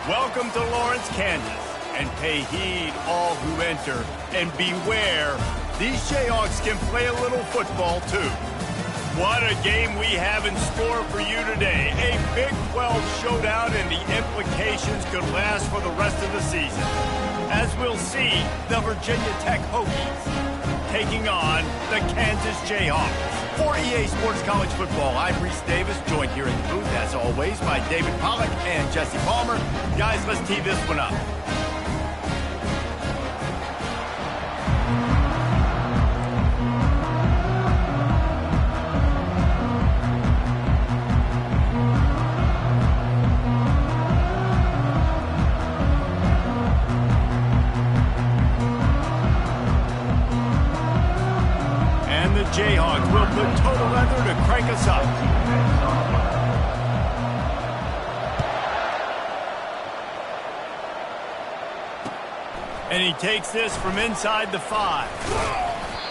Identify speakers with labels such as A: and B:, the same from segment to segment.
A: Welcome to Lawrence, Kansas, and pay heed all who enter, and beware, these Jayhawks can play a little football too. What a game we have in store for you today. A Big 12 showdown, and the implications could last for the rest of the season. As we'll see, the Virginia Tech Hokies taking on the Kansas Jayhawks. For EA Sports College Football, I'm Reese Davis, joined here in the booth, as always, by David Pollack and Jesse Palmer. Guys, let's tee this one up. Jayhawks will put total leather to crank us up. And he takes this from inside the 5.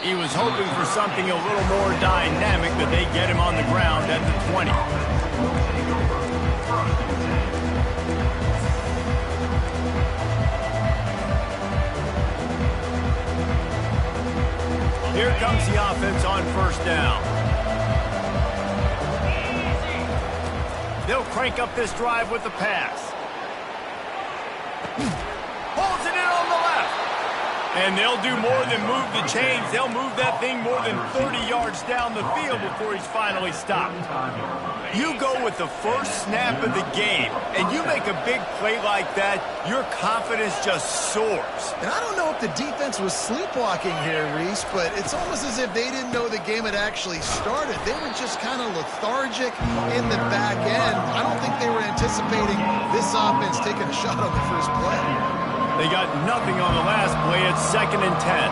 A: He was hoping for something a little more dynamic, but they get him on the ground at the 20. Here comes the offense on first down. They'll crank up this drive with the pass. Holds it in on the left. And they'll do more than move the chains. They'll move that thing more than 30 yards down the field before he's finally stopped. You go with the first snap of the game, and you make a big play like that, your confidence just soars.
B: And I don't know if the defense was sleepwalking here, Reese, but it's almost as if they didn't know the game had actually started. They were just kind of lethargic in the back end. I don't think they were anticipating this offense taking a shot on the first play.
A: They got nothing on the last play. It's 2nd and 10.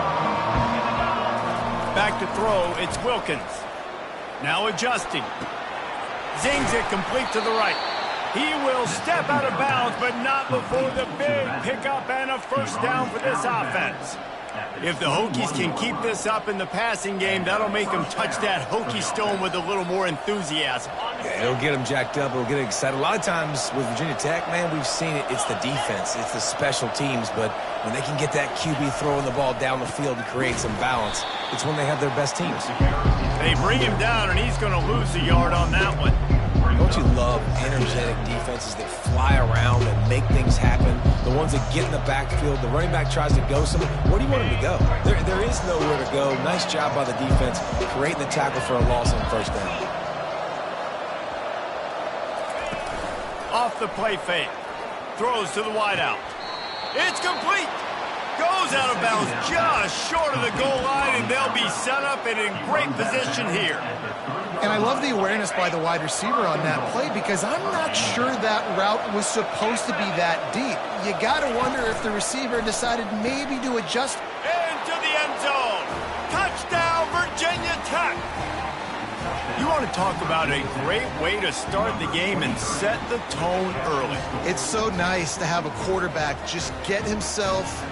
A: Back to throw, it's Wilkins. Now adjusting. Zings it complete to the right. He will step out of bounds, but not before the big pickup and a first down for this offense. If the Hokies can keep this up in the passing game, that'll make them touch that Hokie stone with a little more enthusiasm.
C: Yeah, it'll get them jacked up. It'll get them excited. A lot of times with Virginia Tech, man, we've seen it. It's the defense. It's the special teams. But when they can get that QB throwing the ball down the field and create some balance, it's when they have their best teams.
A: They bring him down, and he's going to lose a yard on that one.
C: Don't you love energetic defenses that fly around and make things happen? The ones that get in the backfield, the running back tries to go somewhere. Where do you want him to go? There is nowhere to go. Nice job by the defense, creating the tackle for a loss on first down.
A: Off the play fake. Throws to the wideout. It's complete. Goes out of bounds just short of the goal line, and they'll be set up and in great position here.
B: And I love the awareness by the wide receiver on that play because I'm not sure that route was supposed to be that deep. You got to wonder if the receiver decided maybe to adjust.
A: Into the end zone. Touchdown, Virginia Tech. You want to talk about a great way to start the game and set the tone early.
B: It's so nice to have a quarterback just get himself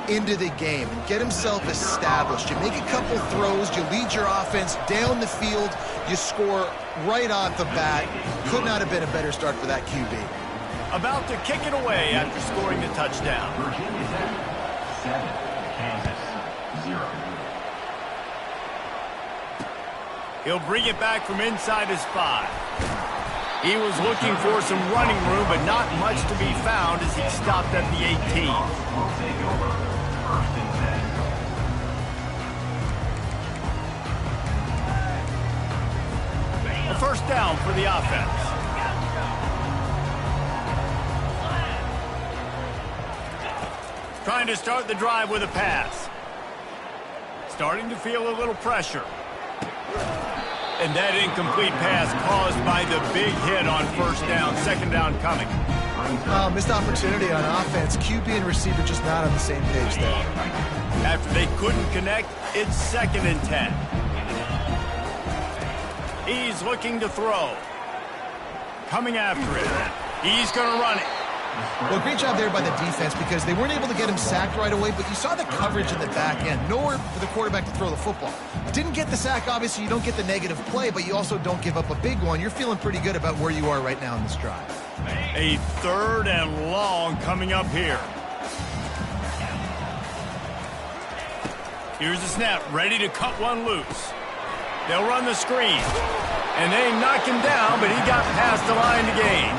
B: into the game and get himself established. You make a couple throws, you lead your offense down the field, you score right off the bat. Could not have been a better start for that QB.
A: About to kick it away after scoring the touchdown.
D: Virginia Tech 7, Kansas 0.
A: He'll bring it back from inside his 5. He was looking for some running room, but not much to be found as he stopped at the 18.
D: Will take over. 1st and 10.
A: A first down for the offense. Trying to start the drive with a pass. Starting to feel a little pressure. And that incomplete pass caused by the big hit on first down. 2nd down coming.
B: Missed opportunity on offense. QB and receiver just not on the same page there.
A: After they couldn't connect, it's 2nd and 10. He's looking to throw. Coming after it. He's going to run it.
B: Well, great job there by the defense because they weren't able to get him sacked right away, but you saw the coverage in the back end. Nowhere for the quarterback to throw the football. Didn't get the sack, obviously. You don't get the negative play, but you also don't give up a big one. You're feeling pretty good about where you are right now in this drive.
A: A 3rd and long coming up here. Here's the snap, ready to cut one loose. They'll run the screen. And they knock him down, but he got past the line to gain.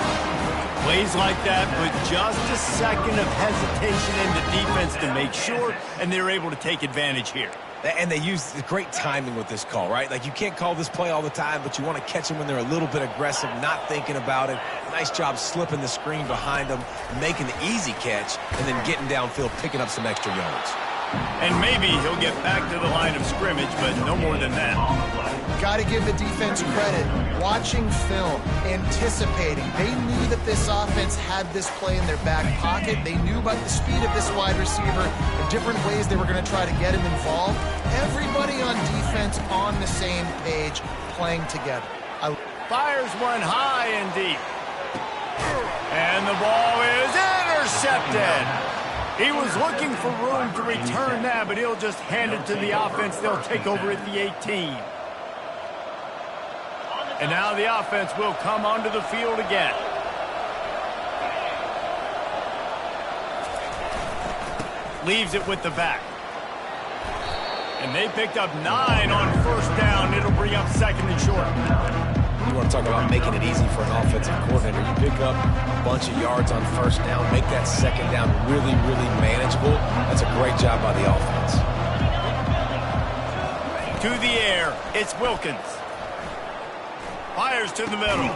A: Plays like that, but just a second of hesitation in the defense to make sure, and they're able to take advantage here.
C: And they use great timing with this call, right? Like, you can't call this play all the time, but you want to catch them when they're a little bit aggressive, not thinking about it. Nice job slipping the screen behind them, making the easy catch, and then getting downfield, picking up some extra yards.
A: And maybe he'll get back to the line of scrimmage, but no more than that.
B: Got to give the defense credit. Watching film, anticipating. They knew that this offense had this play in their back pocket. They knew about the speed of this wide receiver, the different ways they were going to try to get him involved. Everybody on defense on the same page, playing together.
A: Fires one high and deep. And the ball is intercepted. He was looking for room to return that, but he'll just hand it to the offense. They'll take over at the 18. And now the offense will come onto the field again. Leaves it with the back. And they picked up 9 on 1st down. It'll bring up 2nd and short.
C: You want to talk about making it easy for an offensive coordinator. You pick up a bunch of yards on 1st down, make that 2nd down really, really manageable. That's a great job by the offense.
A: To the air, it's Wilkins. Fires to the middle.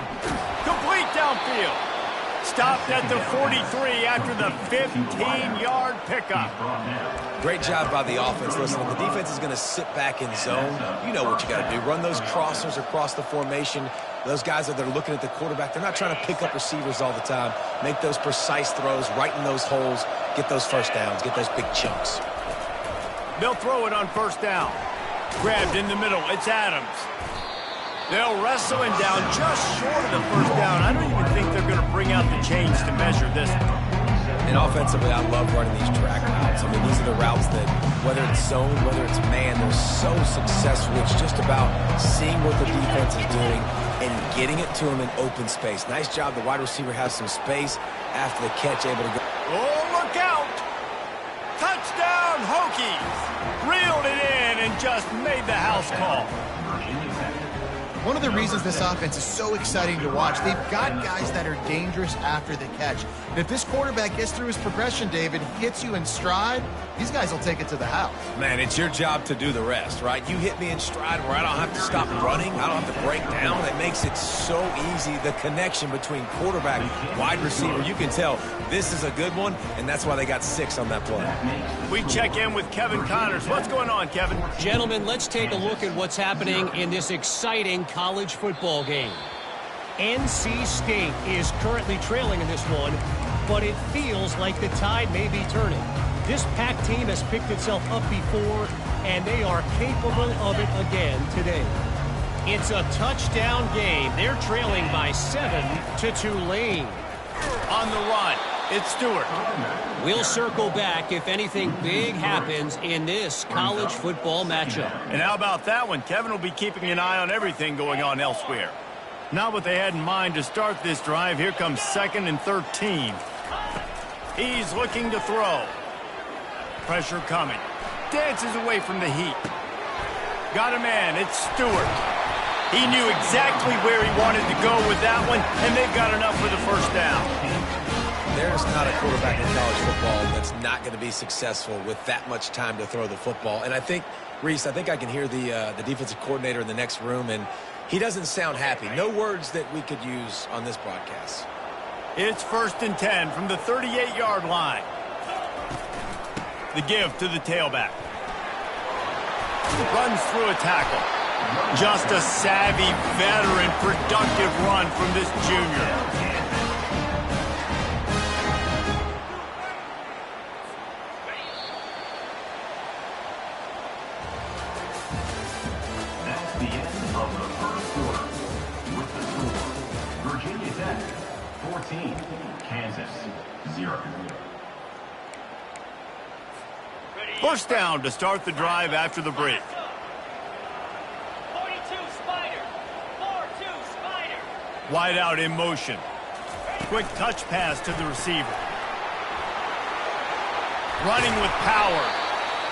A: Complete downfield. Stopped at the 43 after the 15-yard pickup.
C: Great job by the offense. Listen, if the defense is going to sit back in zone, you know what you got to do. Run those crossers across the formation. Those guys that are looking at the quarterback, they're not trying to pick up receivers all the time. Make those precise throws, right in those holes, get those 1st downs, get those big chunks.
A: They'll throw it on 1st down. Grabbed in the middle. It's Adams. They'll wrestle him down just short of the 1st down. I don't even think they're going to bring out the chains to measure this one.
C: And offensively, I love running these track routes. I mean, these are the routes that, whether it's zone, whether it's man, they're so successful. It's just about seeing what the defense is doing and getting it to them in open space. Nice job. The wide receiver has some space after the catch, able to go.
A: Oh, look out! Touchdown, Hokies! Reeled it in and just made the house call.
B: One of the reasons this offense is so exciting to watch, they've got guys that are dangerous after the catch. And if this quarterback gets through his progression, David, hits you in stride, these guys will take it to the house.
C: Man, it's your job to do the rest, right? You hit me in stride where I don't have to stop running. I don't have to break down. That makes it so easy. The connection between quarterback, wide receiver, you can tell this is a good one, and that's why they got 6 on that play.
A: We check in with Kevin Connors. What's going on, Kevin?
E: Gentlemen, let's take a look at what's happening in this exciting college football game. NC State is currently trailing in this one, but it feels like the tide may be turning. This Pac team has picked itself up before, and they are capable of it again today. It's a touchdown game. They're trailing by 7 to Tulane.
A: On the run, it's Stewart.
E: We'll circle back if anything big happens in this college football matchup.
A: And how about that one? Kevin will be keeping an eye on everything going on elsewhere. Not what they had in mind to start this drive. Here comes 2nd and 13. He's looking to throw. Pressure coming. Dances away from the heat. Got a man. It's Stewart. He knew exactly where he wanted to go with that one, and they've got enough for the 1st down.
C: There's not a quarterback in college football that's not going to be successful with that much time to throw the football. And I think, Reese, I think I can hear the defensive coordinator in the next room, and he doesn't sound happy. No words that we could use on this broadcast.
A: It's 1st and 10 from the 38-yard line. The give to the tailback. Runs through a tackle. Just a savvy, veteran, productive run from this junior.
D: That's the end of the 1st quarter. With the score, Virginia Tech 14, Kansas 0.
A: First down to start the drive after the break.
F: 42 Spider. 4-2 Spider.
A: Wide out in motion. Quick touch pass to the receiver. Running with power.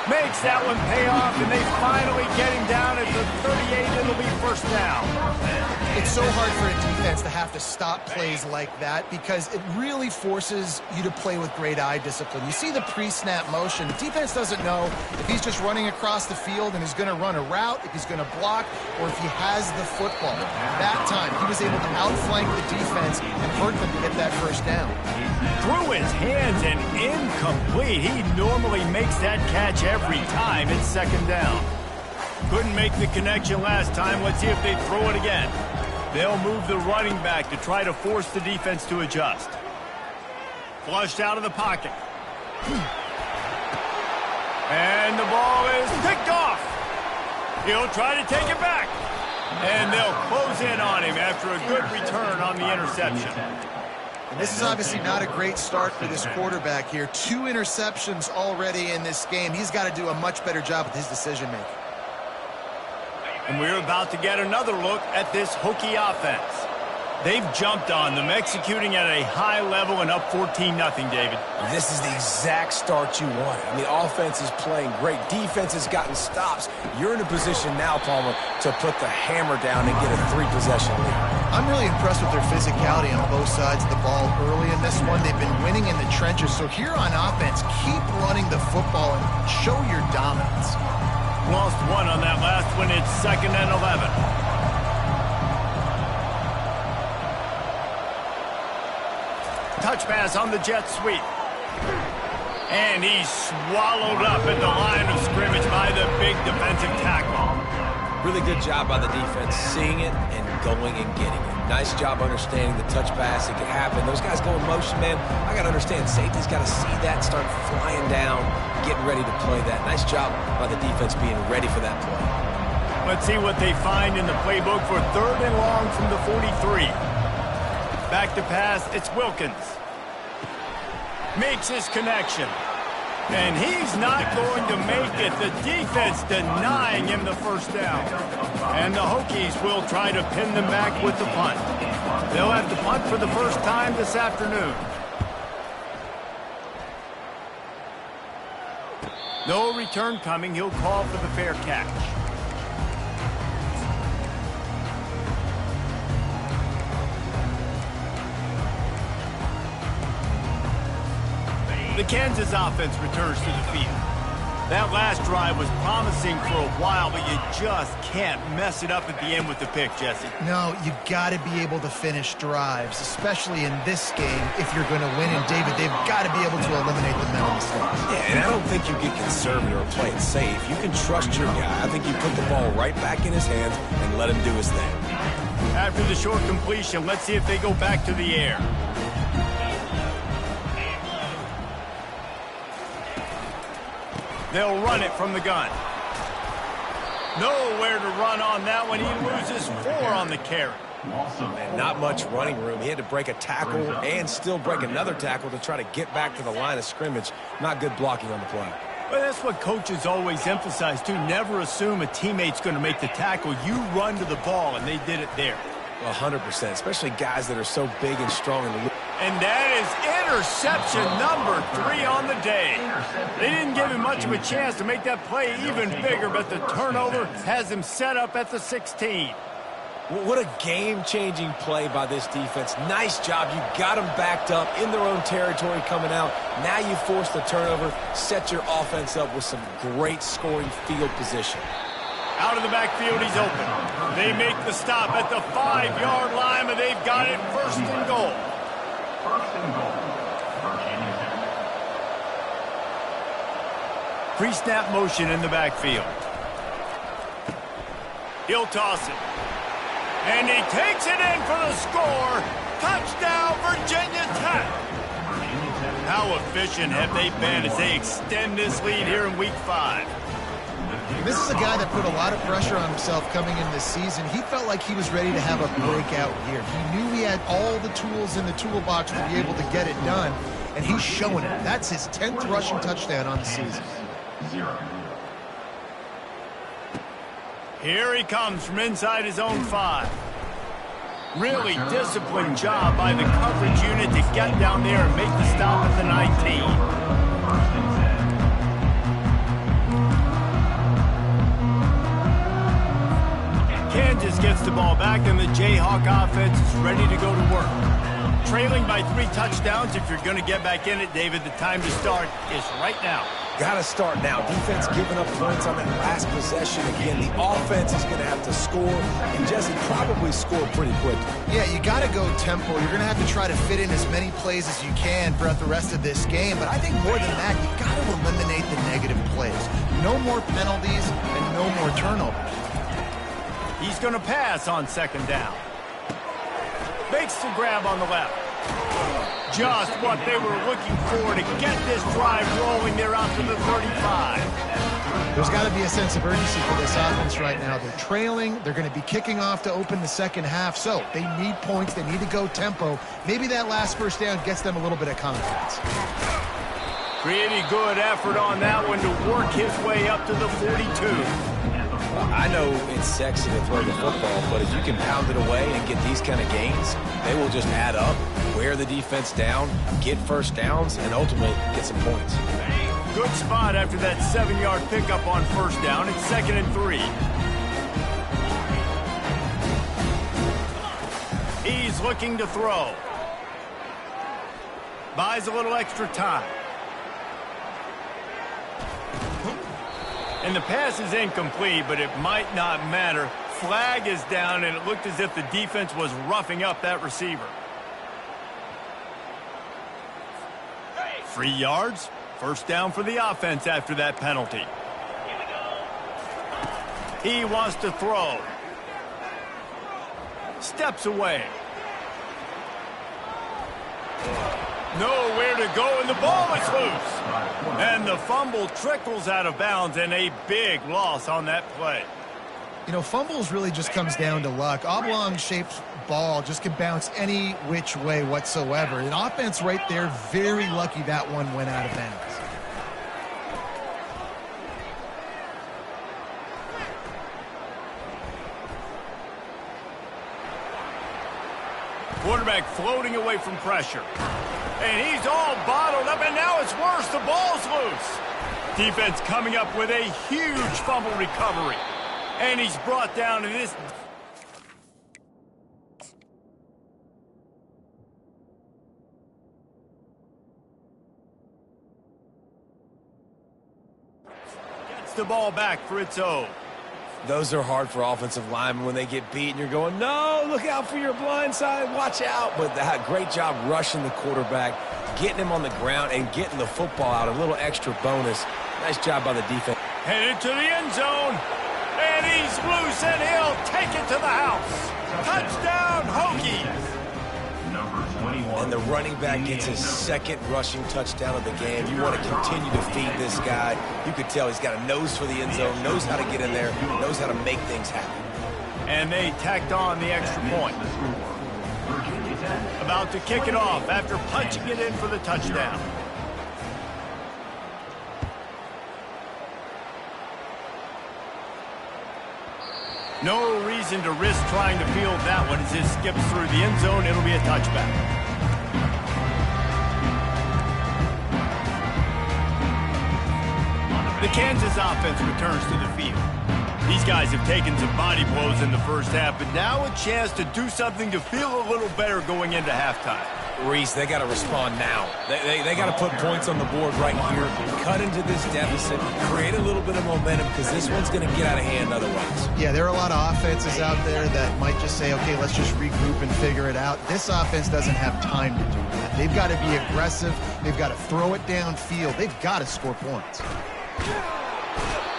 A: Makes that one pay off, and they finally get him down at the 38. It'll be first down.
B: It's so hard for a defense to have to stop plays like that because it really forces you to play with great eye discipline. You see the pre-snap motion. The defense doesn't know if he's just running across the field and he's going to run a route, if he's going to block, or if he has the football. That time, he was able to outflank the defense and hurt them to get that first down.
A: Through his hands and incomplete. He normally makes that catch every time. It's second down. Couldn't make the connection last time. Let's see if they throw it again. They'll move the running back to try to force the defense to adjust. Flushed out of the pocket. And the ball is picked off. He'll try to take it back. And they'll close in on him after a good return on the interception.
B: And this is obviously not a great start for this quarterback here. 2 interceptions already in this game. He's got to do a much better job with his decision-making.
A: And we're about to get another look at this Hokie offense. They've jumped on them, executing at a high level and up 14-0, David.
C: This is the exact start you wanted. I mean, the offense is playing great. Defense has gotten stops. You're in a position now, Palmer, to put the hammer down and get a 3-possession lead.
B: I'm really impressed with their physicality on both sides of the ball early in this one. They've been winning in the trenches. So here on offense, keep running the football and show your dominance.
A: Lost one on that last one. It's 2nd and 11. Touch pass on the jet sweep. And he's swallowed up at the line of scrimmage by the big defensive tackle.
C: Really good job by the defense, seeing it and going and getting it. Nice job understanding the touch pass. It can happen. Those guys go in motion, man. I got to understand, safety's got to see that, start flying down, getting ready to play that. Nice job by the defense being ready for that play.
A: Let's see what they find in the playbook for 3rd and long from the 43. Back to pass, it's Wilkins. Makes his connection. And he's not going to make it. The defense denying him the first down. And the Hokies will try to pin them back with the punt. They'll have to punt for the first time this afternoon. No return coming. He'll call for the fair catch. The Kansas offense returns to the field. That last drive was promising for a while, but you just can't mess it up at the end with the pick, Jesse.
B: No, you got to be able to finish drives, especially in this game if you're going to win. And, David, they've got to be able to eliminate the mental mistakes.
C: Yeah, and I don't think you get conservative or play it safe. You can trust your guy. I think you put the ball right back in his hands and let him do his thing.
A: After the short completion, let's see if they go back to the air. They'll run it from the gun. Nowhere to run on that one. He loses 4 on the carry.
C: And not much running room. He had to break a tackle and still break another tackle to try to get back to the line of scrimmage. Not good blocking on the play.
A: Well, that's what coaches always emphasize, too. Never assume a teammate's going to make the tackle. You run to the ball, and they did it there.
C: 100%, especially guys that are so big and strong in the loop.
A: And that is interception number 3 on the day. They didn't give him much of a chance to make that play even bigger, but the turnover has him set up at the 16.
C: What a game-changing play by this defense. Nice job. You got them backed up in their own territory coming out. Now you force the turnover, set your offense up with some great scoring field position.
A: Out of the backfield, he's open. They make the stop at the 5-yard line, but they've got it 1st and goal.
D: 1st and goal, Virginia Tech.
A: Pre-snap motion in the backfield. He'll toss it. And he takes it in for the score. Touchdown, Virginia Tech. How efficient have they been as they extend this lead here in Week 5?
B: And this is a guy that put a lot of pressure on himself coming in this season. He felt like he was ready to have a breakout year. He knew he had all the tools in the toolbox to be able to get it done, and he's showing it. That's his 10th rushing touchdown on the season.
A: Here he comes from inside his own 5. Really disciplined job by the coverage unit to get down there and make the stop at the 19. Kansas gets the ball back, and the Jayhawk offense is ready to go to work. Trailing by 3 touchdowns, if you're going to get back in it, David, the time to start is right now.
C: Got to start now. Defense giving up points on that last possession. Again, the offense is going to have to score, and Jesse probably score pretty quickly.
B: Yeah, you got to go tempo. You're going to have to try to fit in as many plays as you can throughout the rest of this game. But I think more than that, you got to eliminate the negative plays. No more penalties and no more turnovers.
A: He's going to pass on 2nd down. Makes the grab on the left. Just what they were looking for to get this drive rolling. They're out to the 35.
B: There's got to be a sense of urgency for this offense right now. They're trailing. They're going to be kicking off to open the second half. So they need points. They need to go tempo. Maybe that last 1st down gets them a little bit of confidence.
A: Pretty good effort on that one to work his way up to the 42.
C: I know it's sexy to throw the football, but if you can pound it away and get these kind of gains, they will just add up, wear the defense down, get 1st downs, and ultimately get some points.
A: Good spot after that 7-yard pickup on 1st down. It's 2nd and 3. He's looking to throw. Buys a little extra time. And the pass is incomplete, but it might not matter. Flag is down, and it looked as if the defense was roughing up that receiver. 3 yards. 1st down for the offense after that penalty. He wants to throw. Steps away. Nowhere to go, and the ball is loose. And the fumble trickles out of bounds, and a big loss on that play.
B: You know, fumbles really just comes down to luck. Oblong-shaped ball just can bounce any which way whatsoever. An offense right there, very lucky that one went out of bounds.
A: Quarterback floating away from pressure. And he's all bottled up, and now it's worse. The ball's loose. Defense coming up with a huge fumble recovery. And he's brought down in this. Gets the ball back for its own.
C: Those are hard for offensive linemen when they get beat and you're going, no, look out for your blind side, watch out. But that great job rushing the quarterback, getting him on the ground and getting the football out, a little extra bonus. Nice job by the defense.
A: Headed to the end zone, and he's loose, and he'll take it to the house. Touchdown, Hokies.
C: And the running back gets his 2nd rushing touchdown of the game. You want to continue to feed this guy. You could tell he's got a nose for the end zone, knows how to get in there, knows how to make things happen.
A: And they tacked on the extra point. About to kick it off after punching it in for the touchdown. No reason to risk trying to field that one as it skips through the end zone. It'll be a touchback. The Kansas offense returns to the field. These guys have taken some body blows in the 1st half, but now a chance to do something to feel a little better going into halftime.
C: Reese, they got to respond now. They got to put points on the board right here, cut into this deficit, create a little bit of momentum because this one's going to get out of hand otherwise.
B: Yeah, there are a lot of offenses out there that might just say, okay, let's just regroup and figure it out. This offense doesn't have time to do that. They've got to be aggressive. They've got to throw it downfield. They've got to score points.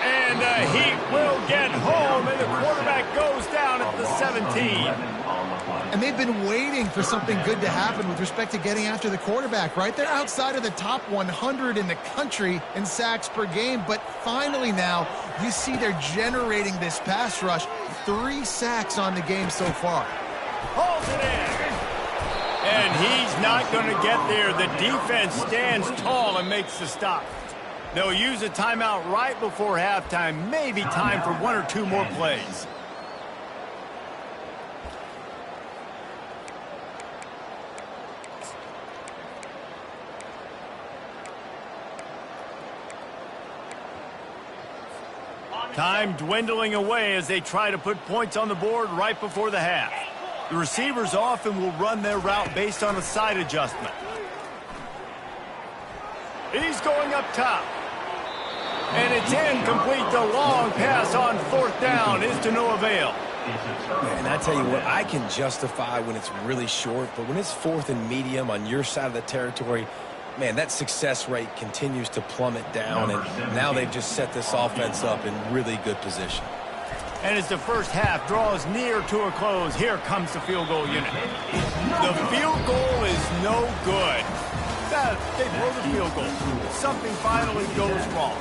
A: And Heat will get home, and the quarterback goes down at the 17.
B: And they've been waiting for something good to happen with respect to getting after the quarterback, right? They're outside of the top 100 in the country in sacks per game, but finally now you see they're generating this pass rush. 3 sacks on the game so far.
A: Holds it in. And he's not going to get there. The defense stands tall and makes the stop. They'll use a timeout right before halftime. Maybe time for 1 or 2 more plays. Time dwindling away as they try to put points on the board right before the half. The receivers often will run their route based on a side adjustment. He's going up top. And it's incomplete. The long pass on 4th down is to no avail.
C: And I tell you what, I can justify when it's really short, but when it's 4th and medium on your side of the territory, man, that success rate continues to plummet down, and now they've just set this offense up in really good position.
A: And as the first half draws near to a close, here comes the field goal unit. The field goal is no good. They blow the field goal. Something finally goes wrong.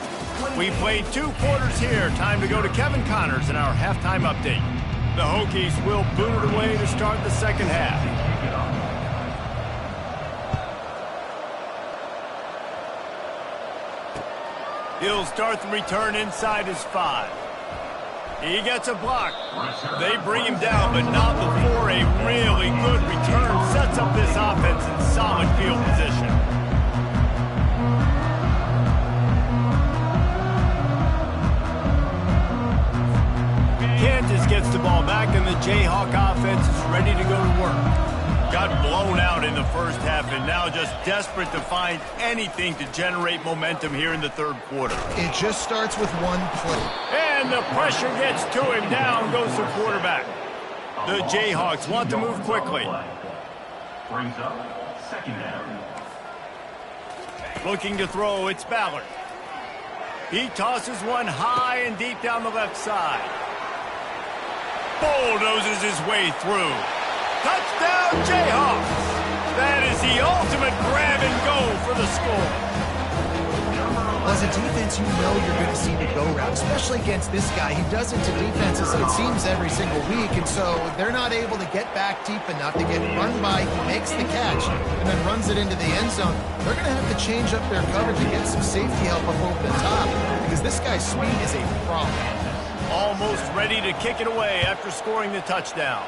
A: We played 2 quarters here. Time to go to Kevin Connors in our halftime update. The Hokies will boot it away to start the second half. He'll start the return inside his 5. He gets a block. They bring him down, but not before a really good return sets up this offense in solid field position. Kansas gets the ball back, and the Jayhawk offense is ready to go to work. Got blown out in the first half and now just desperate to find anything to generate momentum here in the 3rd quarter.
B: It just starts with 1 play.
A: And the pressure gets to him. Down goes the quarterback. The Jayhawks want to move quickly.
D: Brings up 2nd down.
A: Looking to throw, it's Ballard. He tosses one high and deep down the left side. Bulldozes his way through. Touchdown, Jayhawks! That is the ultimate grab and go for the score.
B: Well, as a defense, you know you're going to see the go route, especially against this guy. He does it to defenses, it seems, every single week, and so they're not able to get back deep enough to get run by. He makes the catch and then runs it into the end zone. They're going to have to change up their coverage and get some safety help up over the top because this guy's speed is a problem.
A: Almost ready to kick it away after scoring the touchdown.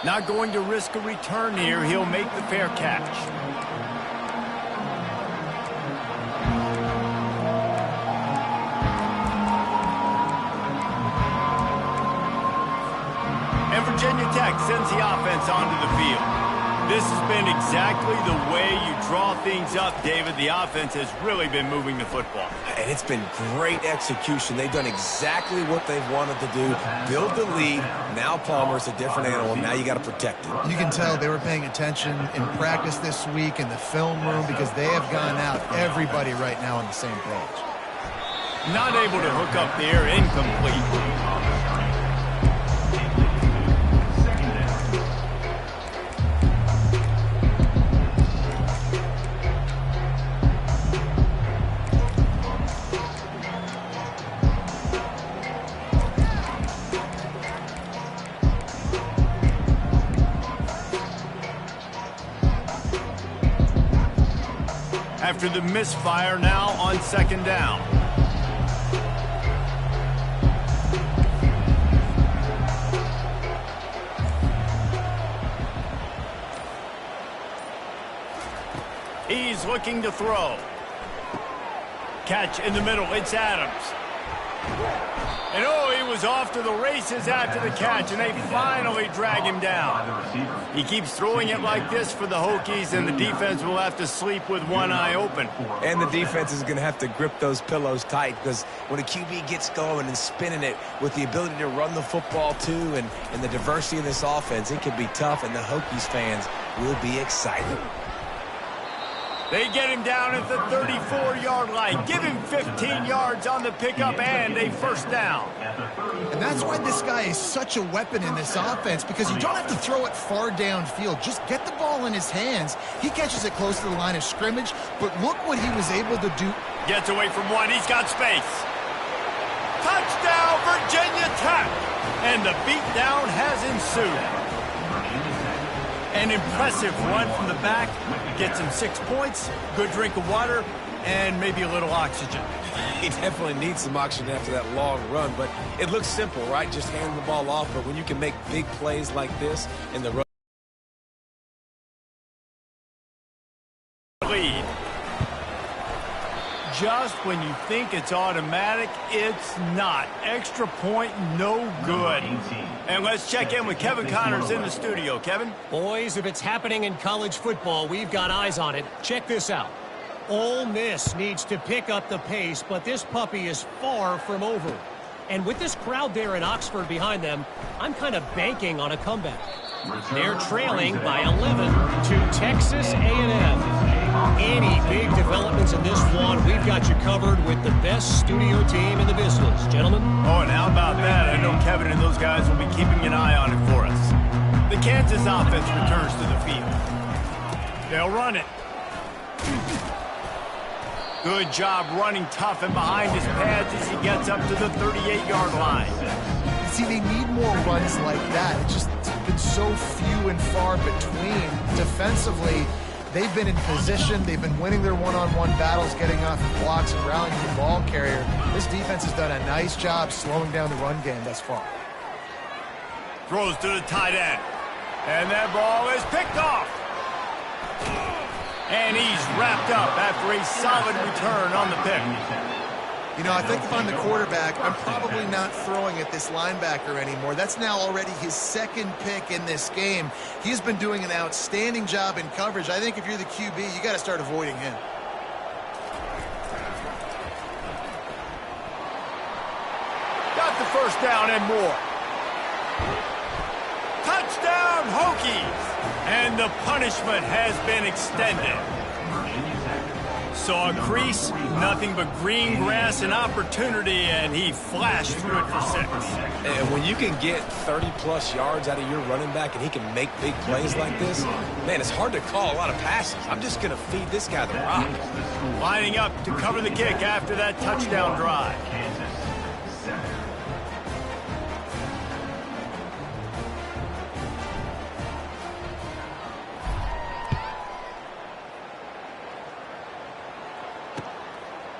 A: Not going to risk a return here. He'll make the fair catch. And Virginia Tech sends the offense onto the field. This has been exactly the way you draw things up, David. The offense has really been moving the football.
C: And it's been great execution. They've done exactly what they've wanted to do. Build the lead. Now Palmer's a different animal. Now you got to protect it.
B: You can tell they were paying attention in practice this week in the film room because they have gone out, everybody right now on the same page.
A: Not able to hook up there, incomplete. After the misfire, now on 2nd down. He's looking to throw. Catch in the middle, it's Adams. And oh, he was off to the races after the catch, and they finally drag him down. He keeps throwing it like this for the Hokies, and the defense will have to sleep with one eye open.
C: And the defense is going to have to grip those pillows tight because when a QB gets going and spinning it with the ability to run the football too and the diversity of this offense, it can be tough, and the Hokies fans will be excited.
A: They get him down at the 34-yard line. Give him 15 yards on the pickup and a first down.
B: And that's why this guy is such a weapon in this offense, because you don't have to throw it far downfield. Just get the ball in his hands. He catches it close to the line of scrimmage, but look what he was able to do.
A: Gets away from one. He's got space. Touchdown, Virginia Tech. And the beatdown has ensued. An impressive run from the back. Gets him 6 points, good drink of water, and maybe a little oxygen.
C: He definitely needs some oxygen after that long run, but it looks simple, right? Just hand the ball off, but when you can make big plays like this in the run.
A: Lead. Just when you think it's automatic, it's not. Extra point, no good. And let's check in with Kevin Connors in the studio. Kevin?
E: Boys, if it's happening in college football, we've got eyes on it. Check this out. Ole Miss needs to pick up the pace, but this puppy is far from over. And with this crowd there in Oxford behind them, I'm kind of banking on a comeback. They're trailing by 11 to Texas A&M. Any big developments in this one, we've got you covered with the best studio team in the business. Gentlemen?
A: Oh, and how about that? I know Kevin and those guys will be keeping an eye on it for us. The Kansas offense returns to the field. They'll run it. Good job running tough and behind his pads as he gets up to the 38-yard line.
B: See, they need more runs like that. It's just been so few and far between. Defensively, they've been in position. They've been winning their one-on-one battles, getting off blocks and rallying the ball carrier. This defense has done a nice job slowing down the run game thus far.
A: Throws to the tight end. And that ball is picked off. And he's wrapped up after a solid return on the pick.
B: You know, I think if I'm the quarterback, I'm probably not throwing at this linebacker anymore. That's now already his second pick in this game. He's been doing an outstanding job in coverage. I think if you're the QB, you got to start avoiding him.
A: Got the first down and more. Touchdown, Hokies! And the punishment has been extended. Saw a crease, nothing but green grass and opportunity, and he flashed through it for 6.
C: And when you can get 30-plus yards out of your running back and he can make big plays like this, man, it's hard to call a lot of passes. I'm just going to feed this guy the rock.
A: Lining up to cover the kick after that touchdown drive.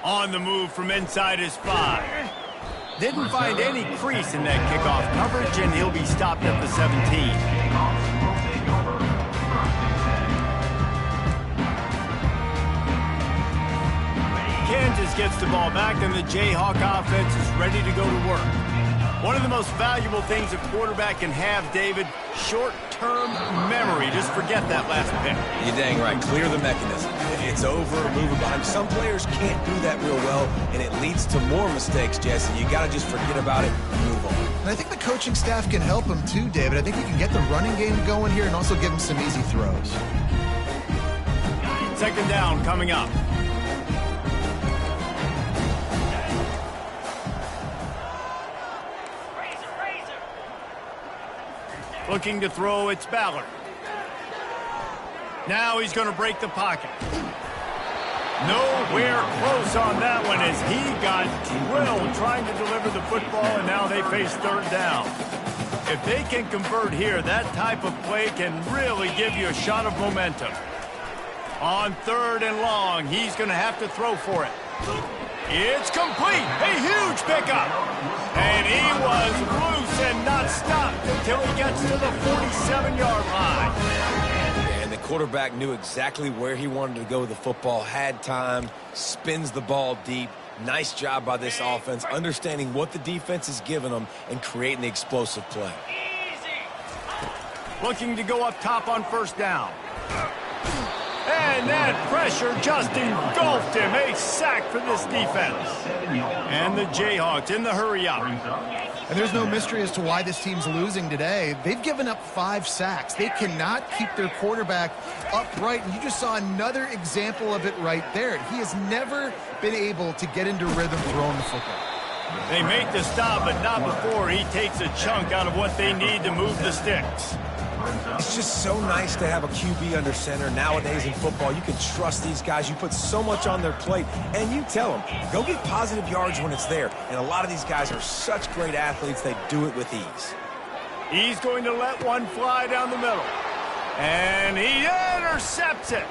A: On the move from inside his 5. Didn't find any crease in that kickoff coverage, and he'll be stopped at the 17. Kansas gets the ball back, and the Jayhawk offense is ready to go to work. One of the most valuable things a quarterback can have, David, short-term memory. Just forget that last pick.
C: You're dang right. Clear the mechanism. It's over, move it behind. Some players can't do that real well, and it leads to more mistakes, Jesse. You got to just forget about it and move on.
B: And I think the coaching staff can help him too, David. I think you can get the running game going here and also give him some easy throws.
A: Second down coming up. Looking to throw, it's Ballard. Now he's going to break the pocket. Nowhere close on that one as he got drilled trying to deliver the football, and now they face third down. If they can convert here, that type of play can really give you a shot of momentum. On third and long, he's going to have to throw for it. It's complete. A huge pickup. And he was loose and not stopped until he gets to the 47-yard line.
C: And the quarterback knew exactly where he wanted to go with the football, had time, spins the ball deep. Nice job by this offense, understanding what the defense is giving them and creating the explosive play.
A: Looking to go up top on first down. And that pressure just engulfed him. A sack for this defense. And the Jayhawks in the hurry up.
B: And there's no mystery as to why this team's losing today. They've given up 5 sacks. They cannot keep their quarterback upright, and you just saw another example of it right there. He has never been able to get into rhythm throwing the football.
A: They make the stop, but not before he takes a chunk out of what they need to move the sticks.
C: It's just so nice to have a QB under center. Nowadays in football, you can trust these guys. You put so much on their plate, and you tell them, go get positive yards when it's there. And a lot of these guys are such great athletes, they do it with ease.
A: He's going to let one fly down the middle. And he intercepts it.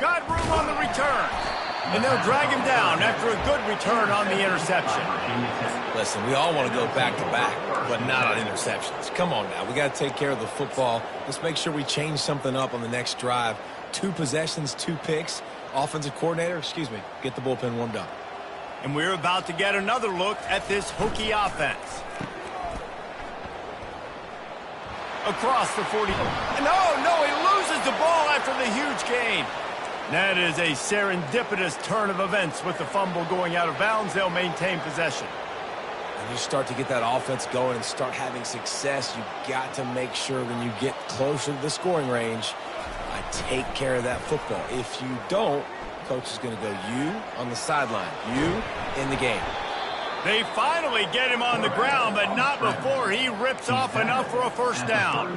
A: Got room on the return. And they'll drag him down after a good return on the interception.
C: Listen, we all want to go back-to-back, but not on interceptions. Come on now, we got to take care of the football. Let's make sure we change something up on the next drive. 2 possessions, 2 picks. Offensive coordinator, get the bullpen warmed up.
A: And we're about to get another look at this Hokie offense. Across the 40. No, he loses the ball after the huge gain. That is a serendipitous turn of events with the fumble going out of bounds. They'll maintain possession.
C: When you start to get that offense going and start having success, you've got to make sure when you get closer to the scoring range, I take care of that football. If you don't, coach is going to go you on the sideline, you in the game.
A: They finally get him on the ground, but not before he rips off enough for a first down.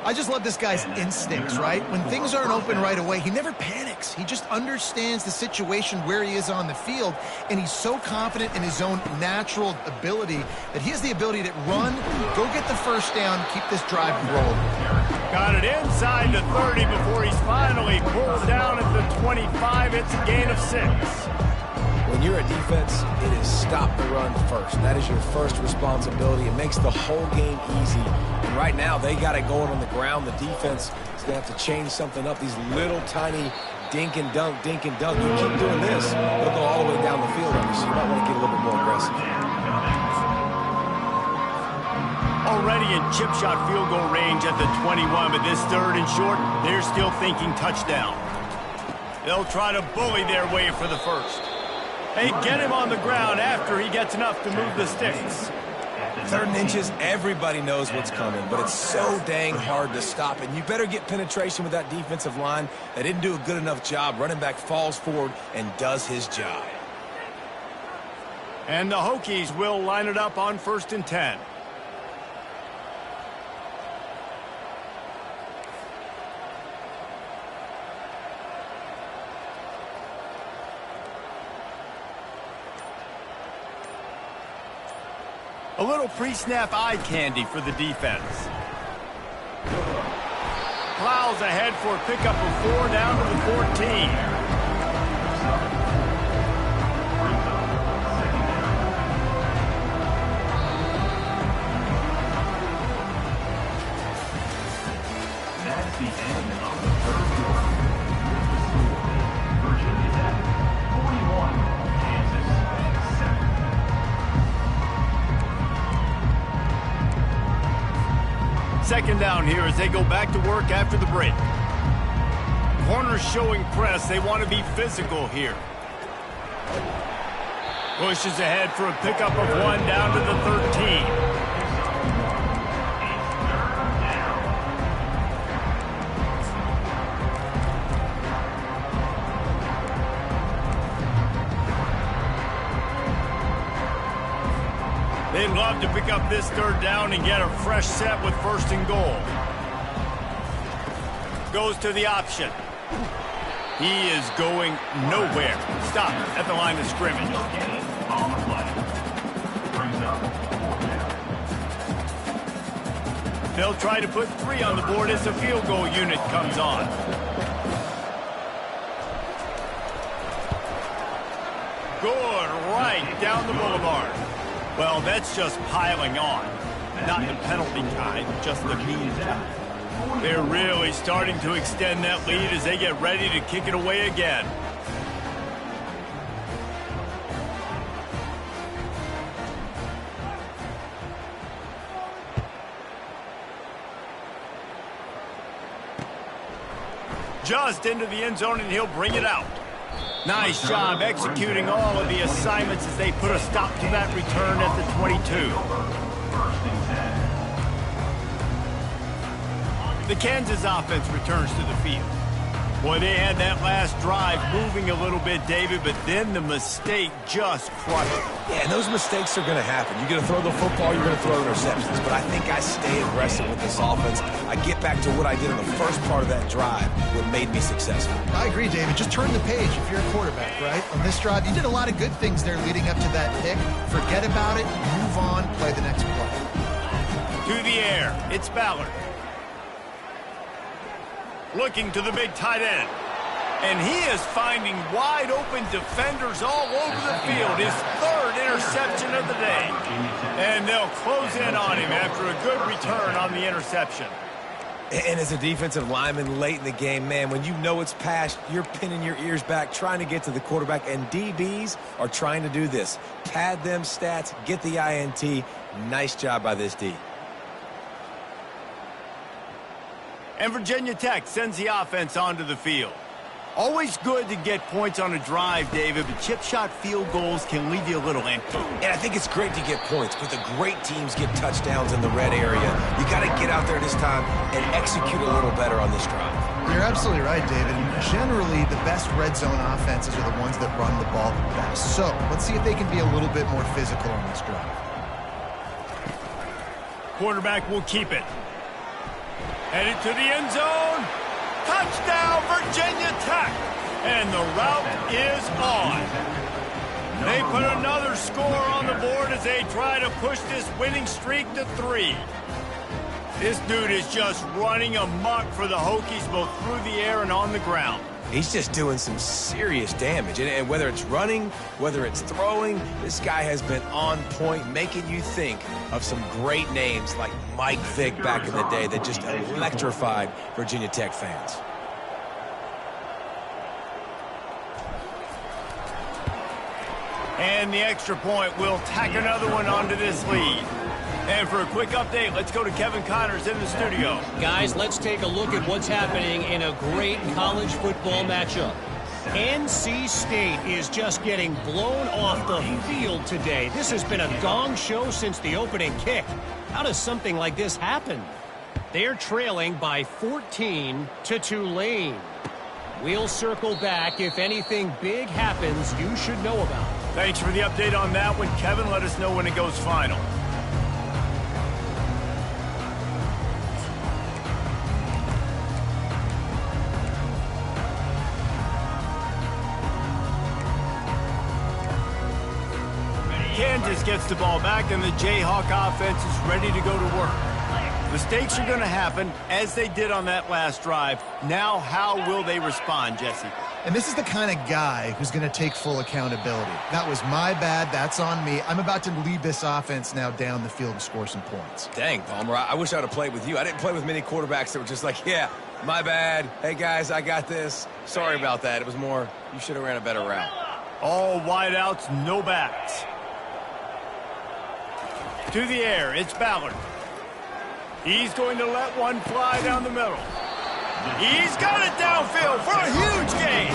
B: I just love this guy's instincts, right? When things aren't open right away, he never panics. He just understands the situation where he is on the field, and he's so confident in his own natural ability that he has the ability to run, go get the first down, keep this drive rolling.
A: Got it inside the 30 before he's finally pulled down at the 25. It's a gain of 6.
C: When you're a defense, it is stop the run first. That is your first responsibility. It makes the whole game easy. And right now, they got it going on the ground. The defense is going to have to change something up. These little tiny dink and dunk. You keep doing this, they'll go all the way down the field on you, so you might want to get a little bit more aggressive.
A: Already in chip shot field goal range at the 21, but this 3rd and short, they're still thinking touchdown. They'll try to bully their way for the first. They get him on the ground after he gets enough to move the sticks.
C: 3rd and inches, everybody knows what's coming, but it's so dang hard to stop. And you better get penetration with that defensive line. They didn't do a good enough job. Running back falls forward and does his job.
A: And the Hokies will line it up on 1st and 10. A little pre-snap eye candy for the defense. Plows ahead for a pickup of 4 down to the 14.
D: That's the end of the 3rd quarter. Virginia Tech 41, Kansas 7.
A: Second down here as they go back to work after the break. Corners showing press. They want to be physical here. Pushes ahead for a pickup of 1 down to the 13. They'd love to pick up this 3rd down and get a fresh set with 1st and goal. Goes to the option. He is going nowhere. Stop at the line of scrimmage.
D: On the play. Brings up 4 down.
A: They'll try to put 3 on the board as the field goal unit comes on. Good right down the boulevard. Well, that's just piling on. Not the penalty kind, just the mean kind. They're really starting to extend that lead as they get ready to kick it away again. Just into the end zone, and he'll bring it out. Nice job executing all of the assignments as they put a stop to that return at the 22. The Kansas offense returns to the field. Boy, they had that last drive moving a little bit, David, but then the mistake just crushed it.
C: Yeah, and those mistakes are going to happen. You're going to throw the football, you're going to throw interceptions. But I think I stay aggressive with this offense. I get back to what I did in the first part of that drive, what made me successful.
B: I agree, David. Just turn the page if you're a quarterback, right? On this drive, you did a lot of good things there leading up to that pick. Forget about it, move on, play the next play.
A: To the air, it's Ballard. Looking to the big tight end. And he is finding wide open defenders all over the field. His third interception of the day. And they'll close in on him after a good return on the interception.
C: And as a defensive lineman late in the game, man, when you know it's past, you're pinning your ears back, trying to get to the quarterback. And DBs are trying to do this. Pad them stats, get the INT. Nice job by this D.
A: And Virginia Tech sends the offense onto the field. Always good to get points on a drive, David, but chip shot field goals can leave you a little empty.
C: And I think it's great to get points, but the great teams get touchdowns in the red area. You got to get out there this time and execute a little better on this drive.
B: You're absolutely right, David. Generally, the best red zone offenses are the ones that run the ball the best. So let's see if they can be a little bit more physical on this drive.
A: Quarterback will keep it. Headed to the end zone. Touchdown, Virginia Tech. And the route is on. They put another score on the board as they try to push this winning streak to 3. This dude is just running amok for the Hokies both through the air and on the ground.
C: He's just doing some serious damage. And whether it's running, whether it's throwing, this guy has been on point, making you think of some great names like Mike Vick back in the day that just electrified Virginia Tech fans.
A: And the extra point will tack another one onto this lead. And for a quick update, let's go to Kevin Connors in the studio.
E: Guys, let's take a look at what's happening in a great college football matchup. NC State is just getting blown off the field today. This has been a gong show since the opening kick. How does something like this happen? They're trailing by 14 to Tulane. We'll circle back. If anything big happens, you should know about it.
A: Thanks for the update on that one, Kevin. Let us know when it goes final. Kansas gets the ball back, and the Jayhawk offense is ready to go to work. Mistakes are going to happen, as they did on that last drive. Now, how will they respond, Jesse?
B: And this is the kind of guy who's going to take full accountability. That was my bad. That's on me. I'm about to lead this offense now down the field and score some points.
C: Dang, Palmer, I wish I'd have played with you. I didn't play with many quarterbacks that were just like, yeah, my bad. Hey, guys, I got this. Sorry about that. It was more, you should have ran a better route.
A: All wideouts, no backs. To the air, it's Ballard. He's going to let one fly down the middle. He's got it downfield for a huge gain.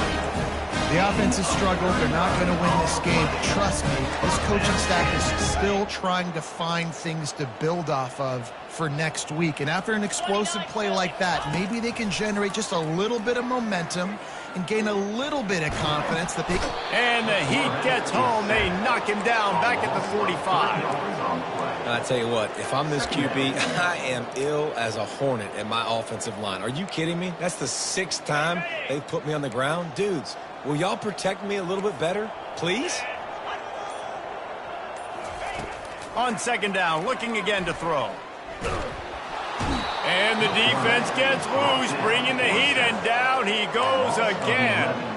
B: The offense has struggled. They're not going to win this game, but trust me, this coaching staff is still trying to find things to build off of for next week. And after an explosive play like that, maybe they can generate just a little bit of momentum and gain a little bit of confidence that they...
A: And the Heat gets home. They knock him down back at the 45.
C: I tell you what, if I'm this QB, I am ill as a hornet at my offensive line. Are you kidding me? That's the 6th time they've put me on the ground. Dudes, will y'all protect me a little bit better, please?
A: On second down, looking again to throw. And the defense gets loose, bringing the Heat, and down he goes again.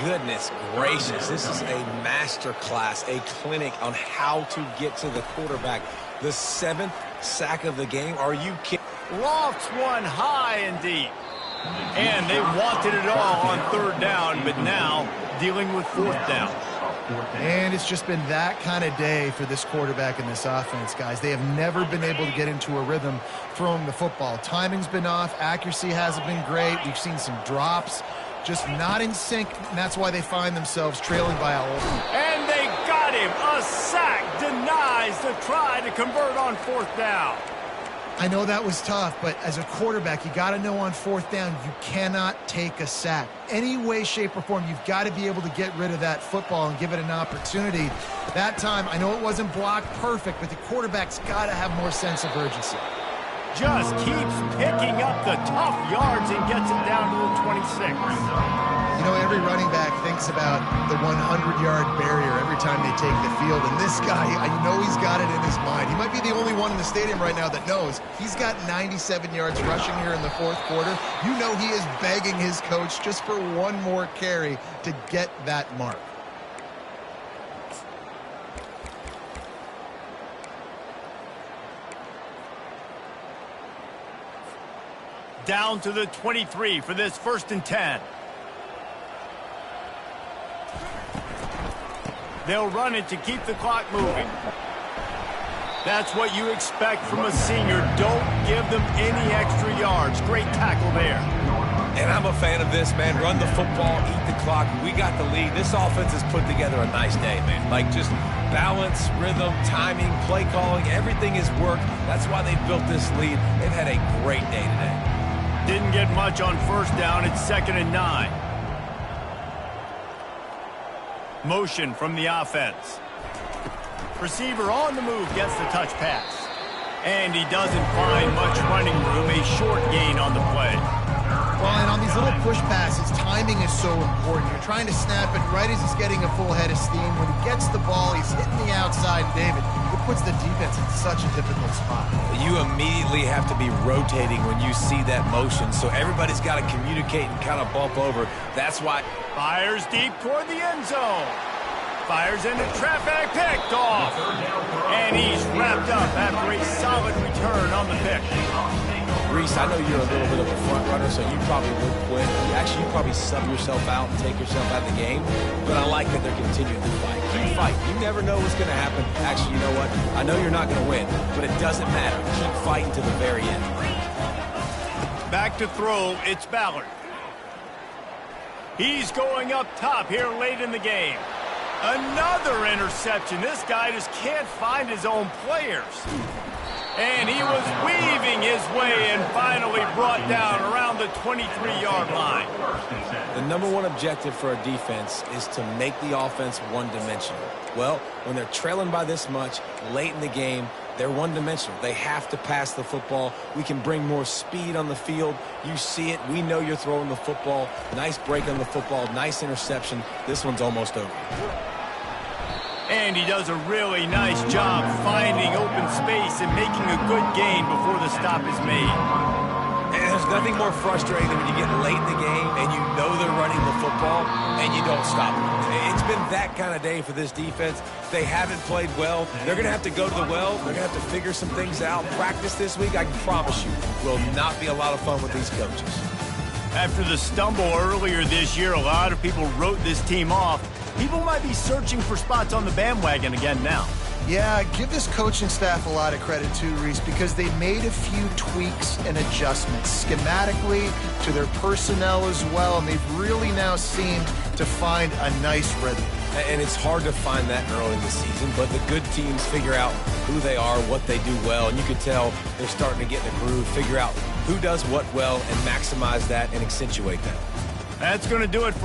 C: Goodness gracious, this is a master class, a clinic on how to get to the quarterback. The 7th sack of the game. Are you kidding?
A: Lofts one high and deep. And they wanted it all on 3rd down, but now dealing with 4th down.
B: And it's just been that kind of day for this quarterback and this offense, guys. They have never been able to get into a rhythm throwing the football. Timing's been off. Accuracy hasn't been great. We've seen some drops. just not in sync, and that's why they find themselves trailing by a whole.
A: And they got him. A sack denies the try to convert on 4th down.
B: I know that was tough, but as a quarterback, you got to know on 4th down, you cannot take a sack. Any way, shape, or form, you've got to be able to get rid of that football and give it an opportunity. That time, I know it wasn't blocked perfect, but the quarterback's got to have more sense of urgency.
A: Just keeps picking up the tough yards and gets it down to the 26.
B: You know, every running back thinks about the 100-yard barrier every time they take the field, and this guy, I know he's got it in his mind. He might be the only one in the stadium right now that knows he's got 97 yards rushing here in the 4th quarter. You know he is begging his coach just for one more carry to get that mark.
A: Down to the 23 for this 1st and 10. They'll run it to keep the clock moving. That's what you expect from a senior. Don't give them any extra yards. Great tackle there.
C: And I'm a fan of this, man. Run the football, eat the clock. We got the lead. This offense has put together a nice day, man. Like just balance, rhythm, timing, play calling, everything has worked. That's why they built this lead. They've had a great day today.
A: Didn't get much on 1st down. It's 2nd and 9. Motion from the offense. Receiver on the move gets the touch pass. And he doesn't find much running room. A short gain on the play.
B: Well, and on these little push passes, timing is so important. You're trying to snap it right as he's getting a full head of steam. When he gets the ball, he's hitting the outside. David, it puts the defense in such a difficult spot.
C: You immediately have to be rotating when you see that motion, so everybody's got to communicate and kind of bump over. That's why.
A: Fires deep toward the end zone. Fires into traffic, picked off. And he's wrapped up after a solid return on the pick.
C: Reese, I know you're a little bit of a front runner, so you probably would quit. Actually, you probably sub yourself out and take yourself out of the game. But I like that they're continuing to fight. Keep fighting. You never know what's going to happen. Actually, you know what? I know you're not going to win, but it doesn't matter. Keep fighting to the very end.
A: Back to throw, it's Ballard. He's going up top here late in the game. Another interception. This guy just can't find his own players. And he was weaving his way and finally brought down around the 23-yard line.
C: The number one objective for a defense is to make the offense one-dimensional. Well, when they're trailing by this much late in the game, they're one-dimensional. They have to pass the football. We can bring more speed on the field. You see it. We know you're throwing the football. Nice break on the football. Nice interception. This one's almost over.
A: And he does a really nice job finding open space and making a good gain before the stop is made.
C: And there's nothing more frustrating than when you get late in the game and you know they're running the football and you don't stop them. It's been that kind of day for this defense. They haven't played well. They're going to have to go to the well. They're going to have to figure some things out. Practice this week, I can promise you, will not be a lot of fun with these coaches.
A: After the stumble earlier this year, a lot of people wrote this team off. People might be searching for spots on the bandwagon again now.
B: Yeah, give this coaching staff a lot of credit too, Reese, because they made a few tweaks and adjustments schematically to their personnel as well, and they've really now seemed to find a nice rhythm.
C: And it's hard to find that early in the season, but the good teams figure out who they are, what they do well, and you can tell they're starting to get in the groove, figure out who does what well, and maximize that and accentuate that.
A: That's going to do it for